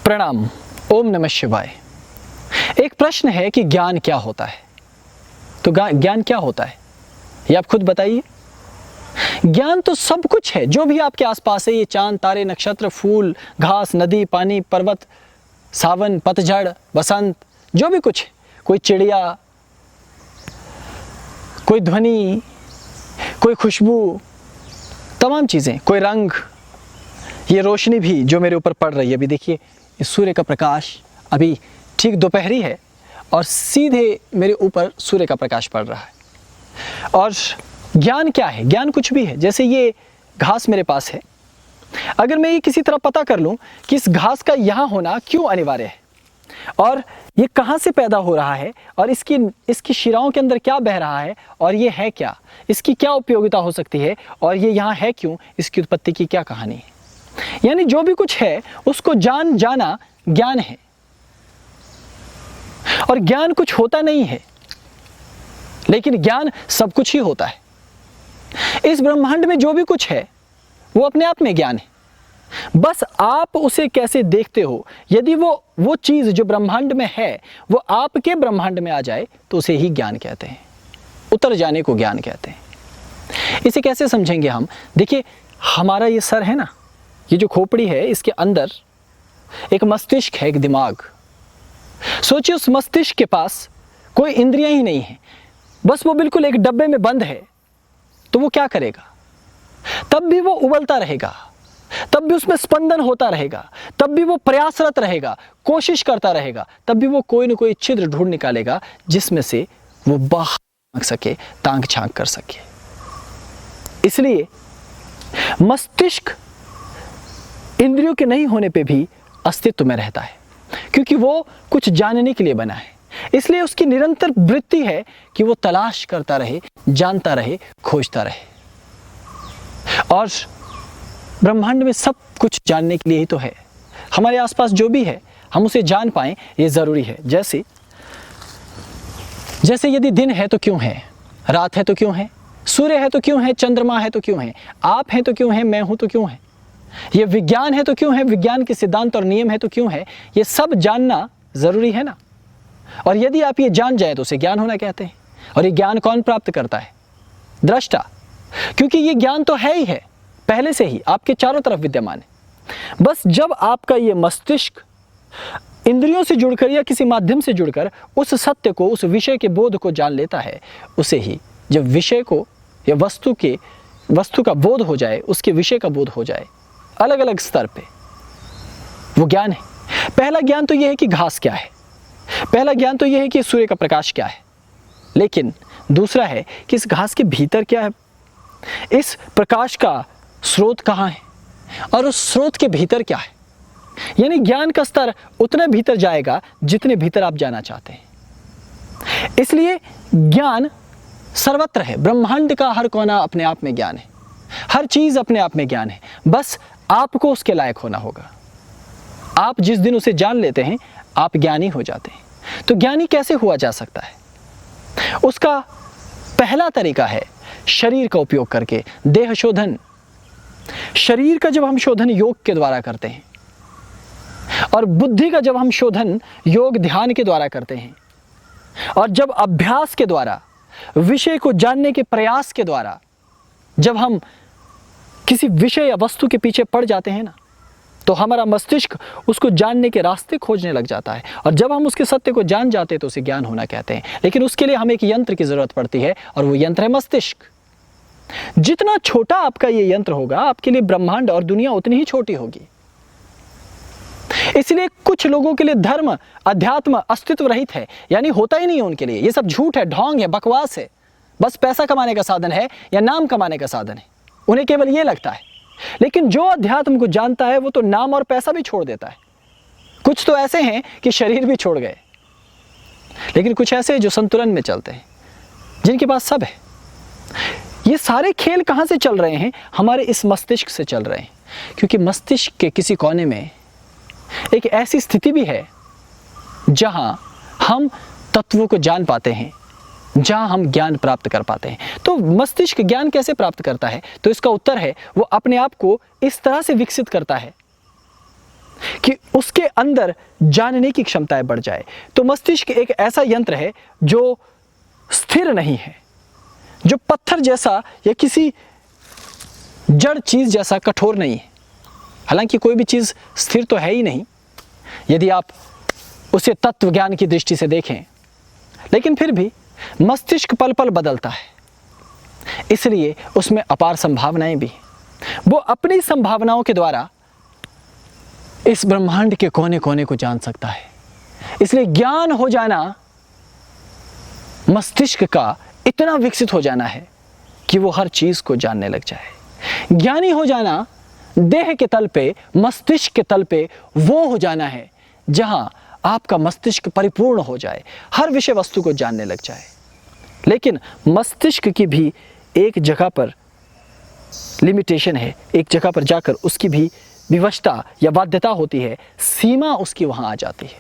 प्रणाम। ओम नमः शिवाय। एक प्रश्न है कि ज्ञान क्या होता है। तो ज्ञान क्या होता है ये आप खुद बताइए। ज्ञान तो सब कुछ है जो भी आपके आसपास है। ये चांद, तारे, नक्षत्र, फूल, घास, नदी, पानी, पर्वत, सावन, पतझड़, बसंत, जो भी कुछ है। कोई चिड़िया, कोई ध्वनि, कोई खुशबू, तमाम चीज़ें, कोई रंग, ये रोशनी भी जो मेरे ऊपर पड़ रही है। अभी देखिए इस सूर्य का प्रकाश, अभी ठीक दोपहरी है और सीधे मेरे ऊपर सूर्य का प्रकाश पड़ रहा है। और ज्ञान क्या है? ज्ञान कुछ भी है। जैसे ये घास मेरे पास है, अगर मैं ये किसी तरह पता कर लूँ कि इस घास का यहाँ होना क्यों अनिवार्य है और ये कहाँ से पैदा हो रहा है और इसकी शिराओं के अंदर क्या बह रहा है और ये है क्या, इसकी क्या उपयोगिता हो सकती है और ये यहाँ है क्यों, इसकी उत्पत्ति की क्या कहानी है, यानी जो भी कुछ है उसको जाना ज्ञान है। और ज्ञान कुछ होता नहीं है, लेकिन ज्ञान सब कुछ ही होता है। इस ब्रह्मांड में जो भी कुछ है वो अपने आप में ज्ञान है। बस आप उसे कैसे देखते हो। यदि वो चीज जो ब्रह्मांड में है वो आपके ब्रह्मांड में आ जाए तो उसे ही ज्ञान कहते हैं। उतर जाने को ज्ञान कहते हैं। इसे कैसे समझेंगे हम? देखिए हमारा ये सर है ना, ये जो खोपड़ी है, इसके अंदर एक मस्तिष्क है, एक दिमाग। सोचिए उस मस्तिष्क के पास कोई इंद्रियां ही नहीं है, बस वो बिल्कुल एक डब्बे में बंद है। तो वो क्या करेगा? तब भी वो उबलता रहेगा, तब भी उसमें स्पंदन होता रहेगा, तब भी वो प्रयासरत रहेगा, कोशिश करता रहेगा, तब भी वो कोई न कोई छिद्र ढूंढ निकालेगा जिसमें से वो बाहर झांक सके, तांग झांक कर सके। इसलिए मस्तिष्क इंद्रियों के नहीं होने पे भी अस्तित्व में रहता है, क्योंकि वो कुछ जानने के लिए बना है। इसलिए उसकी निरंतर वृत्ति है कि वो तलाश करता रहे, जानता रहे, खोजता रहे। और ब्रह्मांड में सब कुछ जानने के लिए ही तो है। हमारे आसपास जो भी है हम उसे जान पाएं, ये जरूरी है। जैसे यदि दिन है तो क्यों है, रात है तो क्यों है, सूर्य है तो क्यों है, चंद्रमा है तो क्यों है, आप हैं तो क्यों है, मैं हूं तो क्यों है, ये विज्ञान है तो क्यों है, विज्ञान के सिद्धांत और नियम है तो क्यों है। ये सब जानना जरूरी है ना। और यदि आप ये जान जाए तो उसे ज्ञान होना कहते हैं। और ये ज्ञान कौन प्राप्त करता है? दृष्टा। क्योंकि ये ज्ञान तो है ही है, पहले से ही आपके चारों तरफ विद्यमान है। बस जब आपका ये मस्तिष्क इंद्रियों से जुड़कर या किसी माध्यम से जुड़कर उस सत्य को, उस विषय के बोध को जान लेता है, उसे ही जब विषय को या वस्तु का बोध हो जाए, उसके विषय का बोध हो जाए अलग अलग स्तर पे, वो ज्ञान है। पहला ज्ञान तो यह है कि घास क्या है, पहला ज्ञान तो यह है कि सूर्य का प्रकाश क्या है। लेकिन दूसरा है कि इस घास के भीतर क्या है, इस प्रकाश का स्रोत कहाँ है और उस स्रोत के भीतर क्या है। यानी ज्ञान का स्तर उतने भीतर जाएगा जितने भीतर आप जाना चाहते हैं। इसलिए ज्ञान सर्वत्र है। ब्रह्मांड का हर कोना अपने आप में ज्ञान है, हर चीज अपने आप में ज्ञान है। बस आपको उसके लायक होना होगा। आप जिस दिन उसे जान लेते हैं आप ज्ञानी हो जाते हैं। तो ज्ञानी कैसे हुआ जा सकता है? उसका पहला तरीका है शरीर का उपयोग करके देह शोधन। शरीर का जब हम शोधन योग के द्वारा करते हैं और बुद्धि का जब हम शोधन योग ध्यान के द्वारा करते हैं, और जब अभ्यास के द्वारा, विषय को जानने के प्रयास के द्वारा जब हम किसी विषय या वस्तु के पीछे पड़ जाते हैं ना, तो हमारा मस्तिष्क उसको जानने के रास्ते खोजने लग जाता है। और जब हम उसके सत्य को जान जाते हैं तो उसे ज्ञान होना कहते हैं। लेकिन उसके लिए हमें एक यंत्र की जरूरत पड़ती है और वो यंत्र है मस्तिष्क। जितना छोटा आपका ये यंत्र होगा, आपके लिए ब्रह्मांड और दुनिया उतनी ही छोटी होगी। इसलिए कुछ लोगों के लिए धर्म, अध्यात्म अस्तित्व रहित है, यानी होता ही नहीं है उनके लिए। ये सब झूठ है, ढोंग है, बकवास है, बस पैसा कमाने का साधन है या नाम कमाने का साधन है, उन्हें केवल ये लगता है। लेकिन जो अध्यात्म को जानता है वो तो नाम और पैसा भी छोड़ देता है। कुछ तो ऐसे हैं कि शरीर भी छोड़ गए, लेकिन कुछ ऐसे जो संतुलन में चलते हैं, जिनके पास सब है। ये सारे खेल कहां से चल रहे हैं? हमारे इस मस्तिष्क से चल रहे हैं। क्योंकि मस्तिष्क के किसी कोने में एक ऐसी स्थिति भी है जहां हम तत्वों को जान पाते हैं, जहां हम ज्ञान प्राप्त कर पाते हैं। तो मस्तिष्क ज्ञान कैसे प्राप्त करता है? तो इसका उत्तर है वो अपने आप को इस तरह से विकसित करता है कि उसके अंदर जानने की क्षमताएं बढ़ जाए। तो मस्तिष्क एक ऐसा यंत्र है जो स्थिर नहीं है, जो पत्थर जैसा या किसी जड़ चीज जैसा कठोर नहीं है। हालांकि कोई भी चीज स्थिर तो है ही नहीं यदि आप उसे तत्व ज्ञान की दृष्टि से देखें, लेकिन फिर भी मस्तिष्क पल पल बदलता है, इसलिए उसमें अपार संभावनाएं भी हैं। वो अपनी संभावनाओं के द्वारा इस ब्रह्मांड के कोने कोने को जान सकता है। इसलिए ज्ञान हो जाना मस्तिष्क का इतना विकसित हो जाना है कि वो हर चीज को जानने लग जाए। ज्ञानी हो जाना देह के तल पे, मस्तिष्क के तल पे वो हो जाना है जहां आपका मस्तिष्क परिपूर्ण हो जाए, हर विषय वस्तु को जानने लग जाए। लेकिन मस्तिष्क की भी एक जगह पर लिमिटेशन है, एक जगह पर जाकर उसकी भी विवशता या बाध्यता होती है, सीमा उसकी वहां आ जाती है।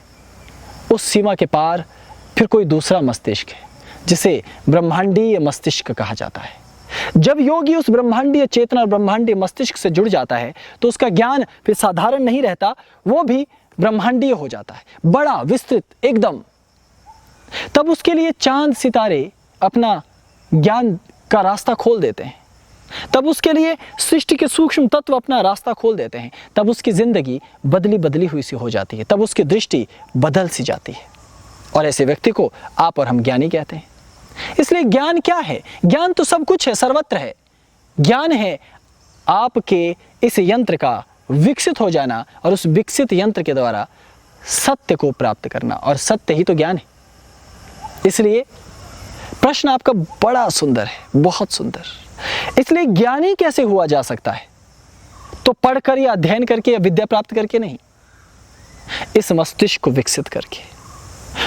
उस सीमा के पार फिर कोई दूसरा मस्तिष्क है जिसे ब्रह्मांडीय मस्तिष्क कहा जाता है। जब योगी उस ब्रह्मांडीय चेतना और ब्रह्मांडीय मस्तिष्क से जुड़ जाता है तो उसका ज्ञान फिर साधारण नहीं रहता, वो भी ब्रह्मांडीय हो जाता है, बड़ा विस्तृत एकदम। तब उसके लिए चांद सितारे अपना ज्ञान का रास्ता खोल देते हैं, तब उसके लिए सृष्टि के सूक्ष्म तत्व अपना रास्ता खोल देते हैं, तब उसकी जिंदगी बदली बदली हुई सी हो जाती है, तब उसकी दृष्टि बदल सी जाती है। और ऐसे व्यक्ति को आप और हम ज्ञानी कहते हैं। इसलिए ज्ञान क्या है? ज्ञान तो सब कुछ है, सर्वत्र है। ज्ञान है आपके इस यंत्र का विकसित हो जाना और उस विकसित यंत्र के द्वारा सत्य को प्राप्त करना, और सत्य ही तो ज्ञान है। इसलिए प्रश्न आपका बड़ा सुंदर है, बहुत सुंदर। इसलिए ज्ञानी कैसे हुआ जा सकता है? तो पढ़कर या अध्ययन करके या विद्या प्राप्त करके नहीं, इस मस्तिष्क को विकसित करके।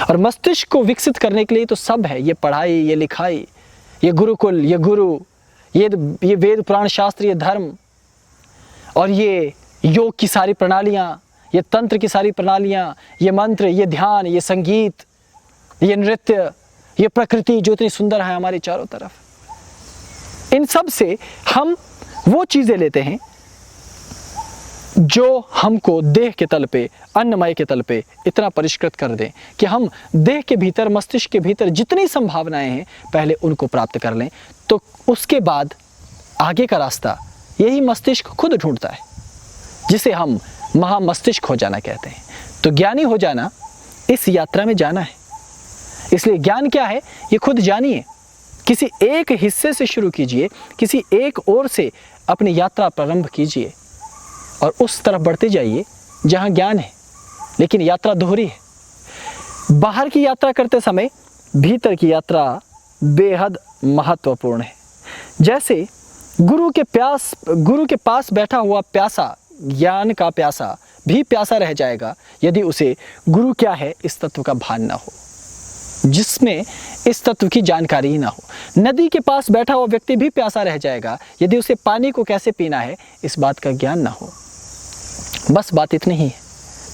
और मस्तिष्क को विकसित करने के लिए तो सब है, ये पढ़ाई, ये लिखाई, ये गुरुकुल, ये गुरु, ये वेद पुराण शास्त्र, ये धर्म, और ये योग की सारी प्रणालियां, ये तंत्र की सारी प्रणालियां, ये मंत्र, ये ध्यान, ये संगीत, ये नृत्य, ये प्रकृति जो इतनी सुंदर है हमारे चारों तरफ। इन सब से हम वो चीजें लेते हैं जो हमको देह के तल पे, अन्नमय के तल पे इतना परिष्कृत कर दें कि हम देह के भीतर, मस्तिष्क के भीतर जितनी संभावनाएं हैं पहले उनको प्राप्त कर लें। तो उसके बाद आगे का रास्ता यही मस्तिष्क खुद ढूंढता है, जिसे हम महामस्तिष्क हो जाना कहते हैं। तो ज्ञानी हो जाना इस यात्रा में जाना है। इसलिए ज्ञान क्या है ये खुद जानिए। किसी एक हिस्से से शुरू कीजिए, किसी एक ओर से अपनी यात्रा प्रारंभ कीजिए और उस तरफ बढ़ते जाइए जहां ज्ञान है। लेकिन यात्रा दोहरी है। बाहर की यात्रा करते समय भीतर की यात्रा बेहद महत्वपूर्ण है। जैसे गुरु के पास बैठा हुआ प्यासा, ज्ञान का प्यासा भी प्यासा रह जाएगा यदि उसे गुरु क्या है इस तत्व का भान ना हो, जिसमें इस तत्व की जानकारी ही ना हो। नदी के पास बैठा हुआ व्यक्ति भी प्यासा रह जाएगा यदि उसे पानी को कैसे पीना है इस बात का ज्ञान ना हो। बस बात इतनी ही है।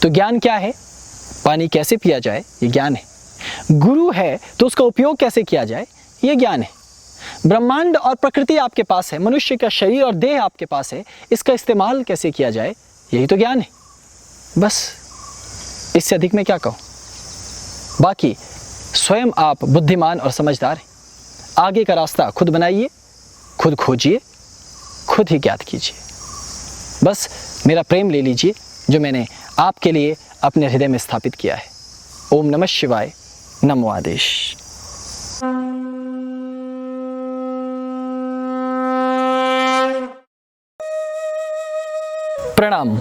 तो ज्ञान क्या है? पानी कैसे पिया जाए ये ज्ञान है। गुरु है तो उसका उपयोग कैसे किया जाए ये ज्ञान है। ब्रह्मांड और प्रकृति आपके पास है, मनुष्य का शरीर और देह आपके पास है, इसका इस्तेमाल कैसे किया जाए यही तो ज्ञान है। बस इससे अधिक मैं क्या कहूँ। बाकी स्वयं आप बुद्धिमान और समझदार हैं। आगे का रास्ता खुद बनाइए, खुद खोजिए, खुद ही ज्ञात कीजिए। बस मेरा प्रेम ले लीजिए जो मैंने आपके लिए अपने हृदय में स्थापित किया है। ओम नमः शिवाय, नमो आदेश। प्रणाम।